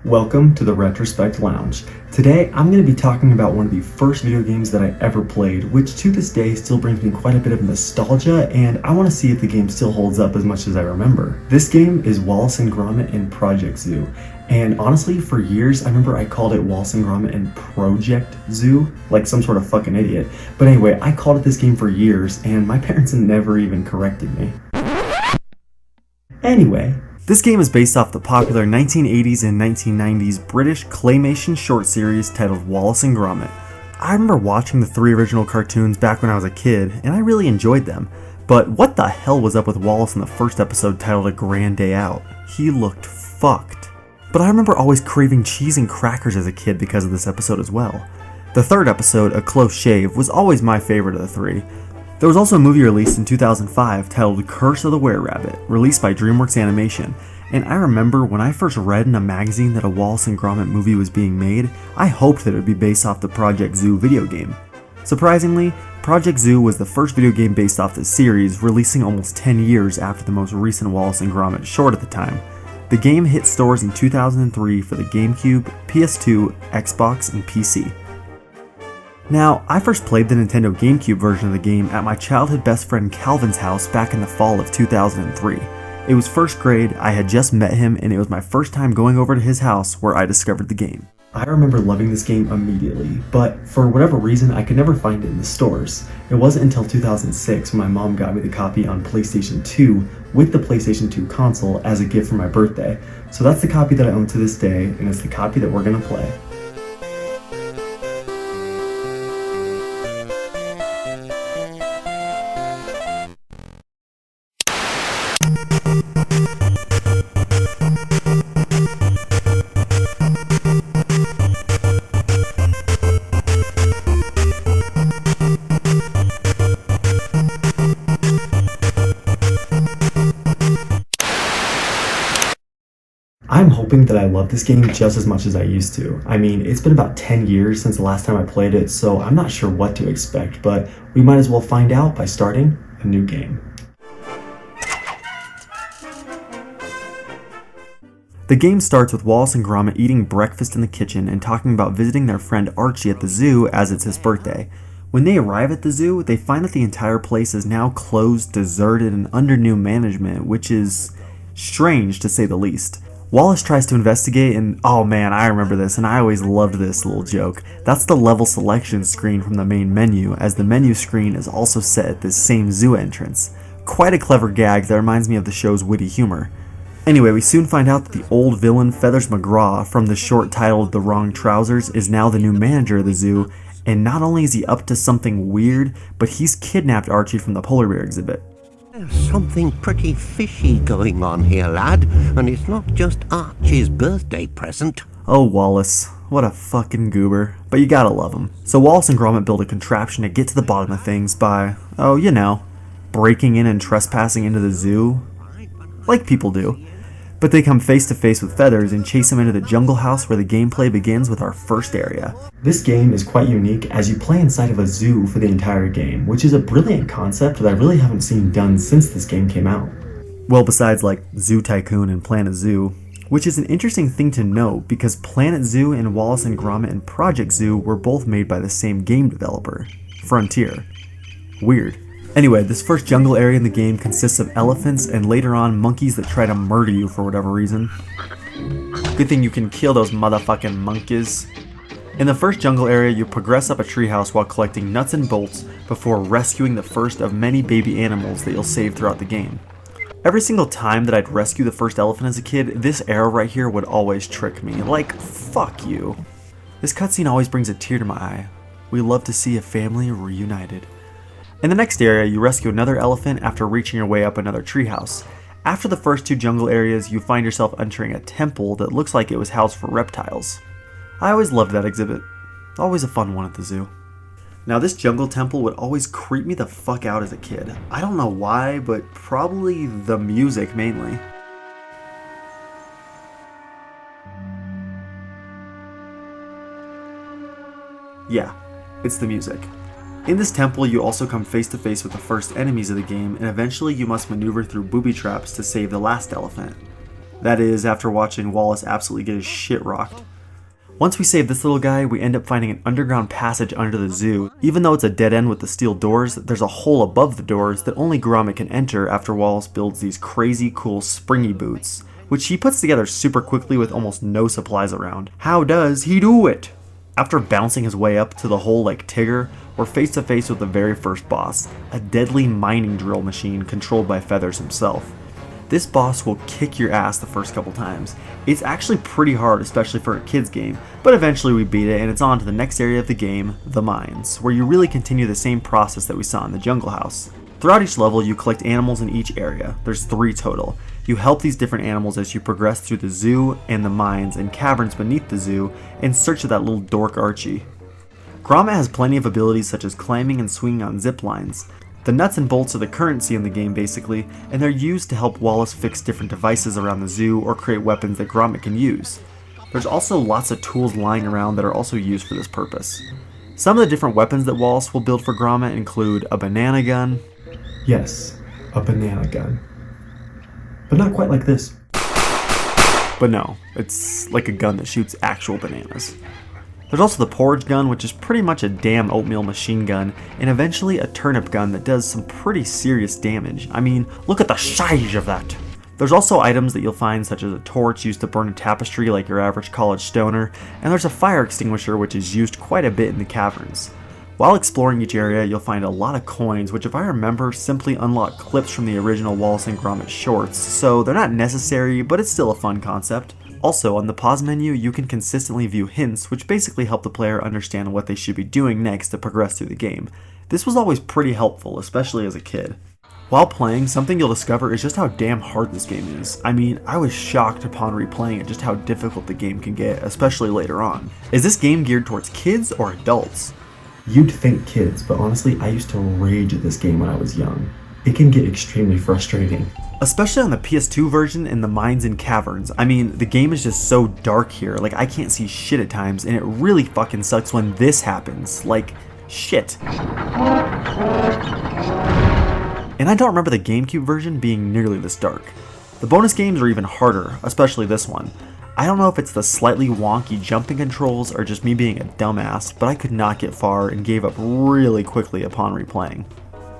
Welcome to the Retrospect Lounge. Today, I'm going to be talking about one of the first video games that I ever played, which to this day still brings me quite a bit of nostalgia, and I want to see if the game still holds up as much as I remember. This game is Wallace and Gromit and Project Zoo, and honestly, for years, I remember I called it Wallace and Gromit and Project Zoo, like some sort of fucking idiot. But anyway, I called it this game for years, and my parents never even corrected me. Anyway, this game is based off the popular 1980s and 1990s British claymation short series titled Wallace and Gromit. I remember watching the 3 original cartoons back when I was a kid, and I really enjoyed them. But what the hell was up with Wallace in the first episode titled A Grand Day Out? He looked fucked. But I remember always craving cheese and crackers as a kid because of this episode as well. The 3rd episode, A Close Shave, was always my favorite of the 3. There was also a movie released in 2005 titled Curse of the Were-Rabbit, released by DreamWorks Animation, and I remember when I first read in a magazine that a Wallace and Gromit movie was being made, I hoped that it would be based off the Project Zoo video game. Surprisingly, Project Zoo was the first video game based off this series, releasing almost 10 years after the most recent Wallace and Gromit short at the time. The game hit stores in 2003 for the GameCube, PS2, Xbox, and PC. Now, I first played the Nintendo GameCube version of the game at my childhood best friend Calvin's house back in the fall of 2003. It was first grade, I had just met him, and it was my first time going over to his house where I discovered the game. I remember loving this game immediately, but for whatever reason I could never find it in the stores. It wasn't until 2006 when my mom got me the copy on PlayStation 2 with the PlayStation 2 console as a gift for my birthday. So that's the copy that I own to this day, and it's the copy that we're gonna play. I'm hoping that I love this game just as much as I used to. I mean, it's been about 10 years since the last time I played it, so I'm not sure what to expect, but we might as well find out by starting a new game. The game starts with Wallace and Gromit eating breakfast in the kitchen and talking about visiting their friend Archie at the zoo as it's his birthday. When they arrive at the zoo, they find that the entire place is now closed, deserted, and under new management, which is strange to say the least. Wallace tries to investigate and, oh man, I remember this and I always loved this little joke. That's the level selection screen from the main menu, as the menu screen is also set at this same zoo entrance. Quite a clever gag that reminds me of the show's witty humor. Anyway, we soon find out that the old villain Feathers McGraw from the short titled The Wrong Trousers is now the new manager of the zoo, and not only is he up to something weird, but he's kidnapped Archie from the polar bear exhibit. There's something pretty fishy going on here, lad, and it's not just Archie's birthday present. Oh, Wallace. What a fucking goober. But you gotta love him. So Wallace and Gromit build a contraption to get to the bottom of things by, oh, you know, breaking in and trespassing into the zoo. Like people do. But they come face to face with Feathers and chase him into the jungle house where the gameplay begins with our first area. This game is quite unique as you play inside of a zoo for the entire game, which is a brilliant concept that I really haven't seen done since this game came out. Well, besides like Zoo Tycoon and Planet Zoo, which is an interesting thing to note because Planet Zoo and Wallace and Gromit and Project Zoo were both made by the same game developer, Frontier. Weird. Anyway, this first jungle area in the game consists of elephants and later on monkeys that try to murder you for whatever reason. Good thing you can kill those motherfucking monkeys. In the first jungle area, you progress up a treehouse while collecting nuts and bolts before rescuing the first of many baby animals that you'll save throughout the game. Every single time that I'd rescue the first elephant as a kid, this arrow right here would always trick me. Like, fuck you. This cutscene always brings a tear to my eye. We love to see a family reunited. In the next area, you rescue another elephant after reaching your way up another treehouse. After the first 2 jungle areas, you find yourself entering a temple that looks like it was housed for reptiles. I always loved that exhibit. Always a fun one at the zoo. Now this jungle temple would always creep me the fuck out as a kid. I don't know why, but probably the music mainly. Yeah, it's the music. In this temple, you also come face to face with the first enemies of the game, and eventually you must maneuver through booby traps to save the last elephant. That is, after watching Wallace absolutely get his shit rocked. Once we save this little guy, we end up finding an underground passage under the zoo. Even though it's a dead end with the steel doors, there's a hole above the doors that only Gromit can enter after Wallace builds these crazy cool springy boots, which he puts together super quickly with almost no supplies around. How does he do it? After bouncing his way up to the hole like Tigger, we're face to face with the very first boss, a deadly mining drill machine controlled by Feathers himself. This boss will kick your ass the first couple times. It's actually pretty hard, especially for a kid's game, but eventually we beat it and it's on to the next area of the game, the mines, where you really continue the same process that we saw in the Jungle House. Throughout each level, you collect animals in each area. There's 3 total. You help these different animals as you progress through the zoo and the mines and caverns beneath the zoo in search of that little dork Archie. Gromit has plenty of abilities such as climbing and swinging on zip lines. The nuts and bolts are the currency in the game basically, and they're used to help Wallace fix different devices around the zoo or create weapons that Gromit can use. There's also lots of tools lying around that are also used for this purpose. Some of the different weapons that Wallace will build for Gromit include a banana gun. Yes, a banana gun. But not quite like this. But no, it's like a gun that shoots actual bananas. There's also the porridge gun, which is pretty much a damn oatmeal machine gun, and eventually a turnip gun that does some pretty serious damage. I mean, look at the size of that! There's also items that you'll find such as a torch used to burn a tapestry like your average college stoner, and there's a fire extinguisher which is used quite a bit in the caverns. While exploring each area, you'll find a lot of coins, which if I remember, simply unlock clips from the original Wallace and Gromit shorts, so they're not necessary, but it's still a fun concept. Also, on the pause menu, you can consistently view hints, which basically help the player understand what they should be doing next to progress through the game. This was always pretty helpful, especially as a kid. While playing, something you'll discover is just how damn hard this game is. I mean, I was shocked upon replaying it just how difficult the game can get, especially later on. Is this game geared towards kids or adults? You'd think kids, but honestly, I used to rage at this game when I was young. It can get extremely frustrating. Especially on the PS2 version in the mines and caverns. I mean, the game is just so dark here, like I can't see shit at times, and it really fucking sucks when this happens. Like, shit. And I don't remember the GameCube version being nearly this dark. The bonus games are even harder, especially this one. I don't know if it's the slightly wonky jumping controls or just me being a dumbass, but I could not get far and gave up really quickly upon replaying.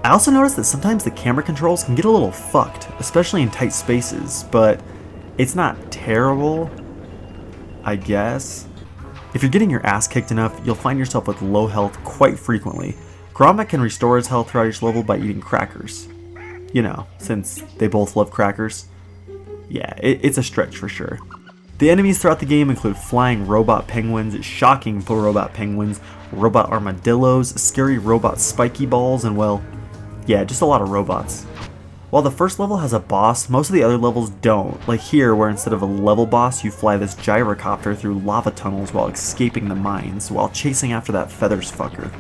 I also noticed that sometimes the camera controls can get a little fucked, especially in tight spaces, but it's not terrible, I guess. If you're getting your ass kicked enough, you'll find yourself with low health quite frequently. Gromit can restore his health throughout each level by eating crackers. You know, since they both love crackers. Yeah, it's a stretch for sure. The enemies throughout the game include flying robot penguins, shocking robot penguins, robot armadillos, scary robot spiky balls, and well, yeah, just a lot of robots. While the first level has a boss, most of the other levels don't, like here where instead of a level boss you fly this gyrocopter through lava tunnels while escaping the mines, while chasing after that Feathers fucker.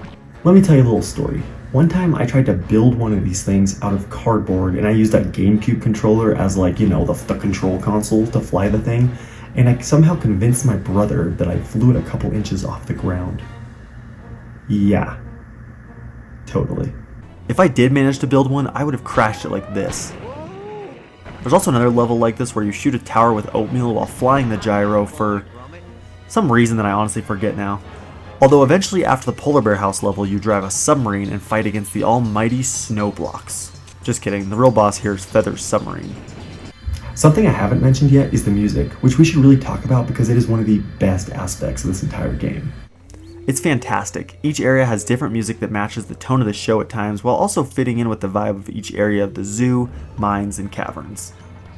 Let me tell you a little story. One time I tried to build one of these things out of cardboard and I used that GameCube controller as like, you know, the control console to fly the thing, and I somehow convinced my brother that I flew it a couple inches off the ground. Yeah. Totally. If I did manage to build one, I would have crashed it like this. There's also another level like this where you shoot a tower with oatmeal while flying the gyro for some reason that I honestly forget now. Although eventually after the Polar Bear House level you drive a submarine and fight against the almighty snow blocks. Just kidding, the real boss here is Feathers' submarine. Something I haven't mentioned yet is the music, which we should really talk about because it is one of the best aspects of this entire game. It's fantastic. Each area has different music that matches the tone of the show at times while also fitting in with the vibe of each area of the zoo, mines, and caverns.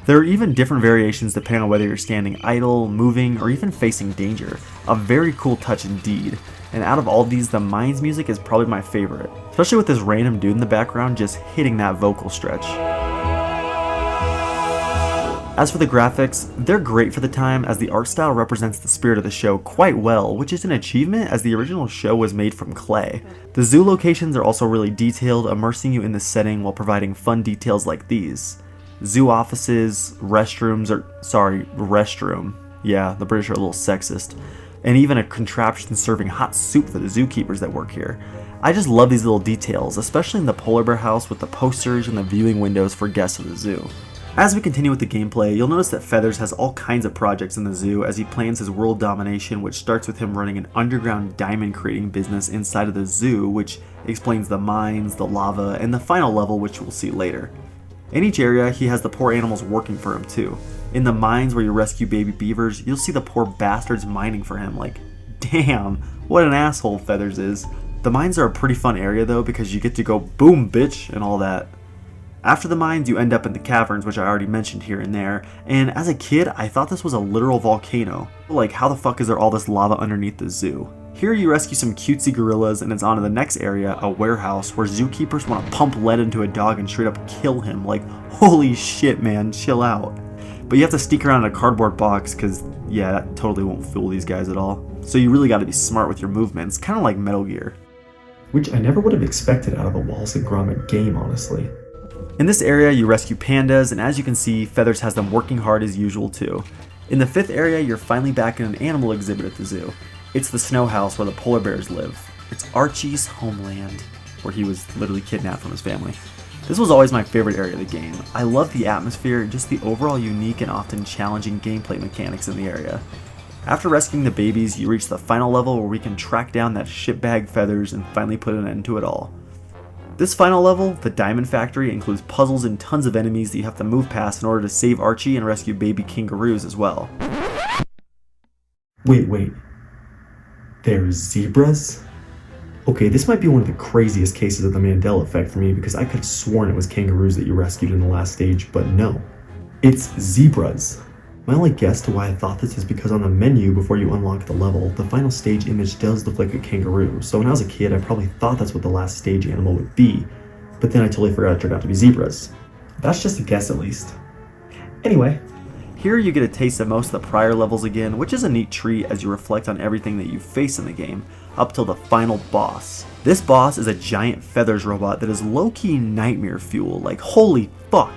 There are even different variations depending on whether you're standing idle, moving, or even facing danger. A very cool touch indeed. And out of all these, the mines music is probably my favorite, especially with this random dude in the background just hitting that vocal stretch. As for the graphics, they're great for the time as the art style represents the spirit of the show quite well, which is an achievement as the original show was made from clay. The zoo locations are also really detailed, immersing you in the setting while providing fun details like these. Zoo offices, restroom. Yeah, the British are a little sexist. And even a contraption serving hot soup for the zookeepers that work here. I just love these little details, especially in the Polar Bear House with the posters and the viewing windows for guests of the zoo. As we continue with the gameplay, you'll notice that Feathers has all kinds of projects in the zoo as he plans his world domination, which starts with him running an underground diamond creating business inside of the zoo, which explains the mines, the lava, and the final level, which we'll see later. In each area, he has the poor animals working for him too. In the mines where you rescue baby beavers, you'll see the poor bastards mining for him. Like, damn, what an asshole Feathers is. The mines are a pretty fun area though, because you get to go boom bitch and all that. After the mines, you end up in the caverns, which I already mentioned here and there, and as a kid, I thought this was a literal volcano. Like, how the fuck is there all this lava underneath the zoo? Here you rescue some cutesy gorillas, and it's on to the next area, a warehouse, where zookeepers want to pump lead into a dog and straight up kill him. Like, holy shit man, chill out. But you have to sneak around in a cardboard box, cause yeah, that totally won't fool these guys at all. So you really gotta be smart with your movements, kinda like Metal Gear. Which I never would have expected out of a Wallace and Gromit game, honestly. In this area, you rescue pandas, and as you can see, Feathers has them working hard as usual too. In the 5th area, you're finally back in an animal exhibit at the zoo. It's the snow house where the polar bears live. It's Archie's homeland, where he was literally kidnapped from his family. This was always my favorite area of the game. I love the atmosphere and just the overall unique and often challenging gameplay mechanics in the area. After rescuing the babies, you reach the final level where we can track down that shitbag Feathers and finally put an end to it all. This final level, the Diamond Factory, includes puzzles and tons of enemies that you have to move past in order to save Archie and rescue baby kangaroos as well. Wait. There's zebras? Okay, this might be one of the craziest cases of the Mandela effect for me because I could have sworn it was kangaroos that you rescued in the last stage, but no. It's zebras. My only guess to why I thought this is because on the menu before you unlock the level, the final stage image does look like a kangaroo, so when I was a kid I probably thought that's what the last stage animal would be, but then I totally forgot it turned out to be zebras. That's just a guess at least. Anyway. Here you get a taste of most of the prior levels again, which is a neat treat as you reflect on everything that you face in the game, up till the final boss. This boss is a giant Feathers robot that is low-key nightmare fuel, like holy fuck!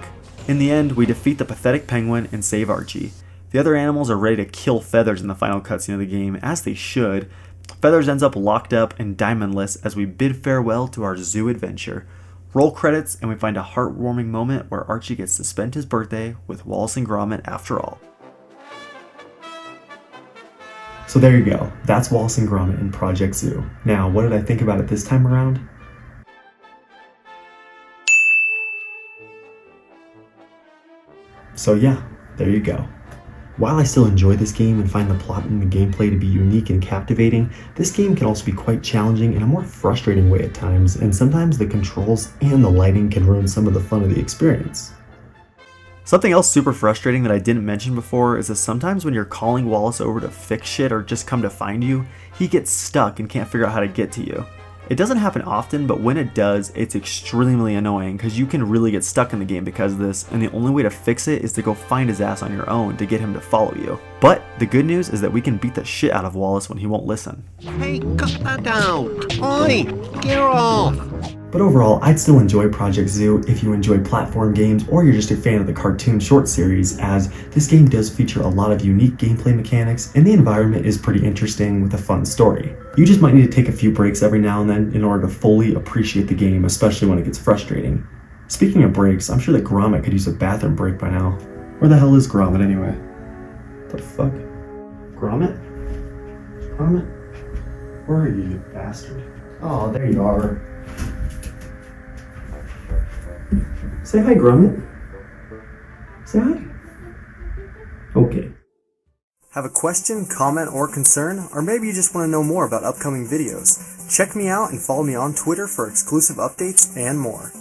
In the end, we defeat the pathetic penguin and save Archie. The other animals are ready to kill Feathers in the final cutscene of the game, as they should. Feathers ends up locked up and diamondless as we bid farewell to our zoo adventure. Roll credits, and we find a heartwarming moment where Archie gets to spend his birthday with Wallace and Gromit after all. So there you go, that's Wallace and Gromit in Project Zoo. Now, what did I think about it this time around? So yeah, there you go. While I still enjoy this game and find the plot and the gameplay to be unique and captivating, this game can also be quite challenging in a more frustrating way at times, and sometimes the controls and the lighting can ruin some of the fun of the experience. Something else super frustrating that I didn't mention before is that sometimes when you're calling Wallace over to fix shit or just come to find you, he gets stuck and can't figure out how to get to you. It doesn't happen often, but when it does, it's extremely annoying because you can really get stuck in the game because of this, and the only way to fix it is to go find his ass on your own to get him to follow you. But the good news is that we can beat the shit out of Wallace when he won't listen. Hey, cut that out! Oi! Get off! But overall, I'd still enjoy Project Zoo if you enjoy platform games or you're just a fan of the cartoon short series, as this game does feature a lot of unique gameplay mechanics and the environment is pretty interesting with a fun story. You just might need to take a few breaks every now and then in order to fully appreciate the game, especially when it gets frustrating. Speaking of breaks, I'm sure that Gromit could use a bathroom break by now. Where the hell is Gromit anyway? The fuck? Gromit? Gromit? Where are you, you bastard? Oh, there you are. Say hi, Gromit. Say hi. Okay. Have a question, comment, or concern? Or maybe you just want to know more about upcoming videos? Check me out and follow me on Twitter for exclusive updates and more.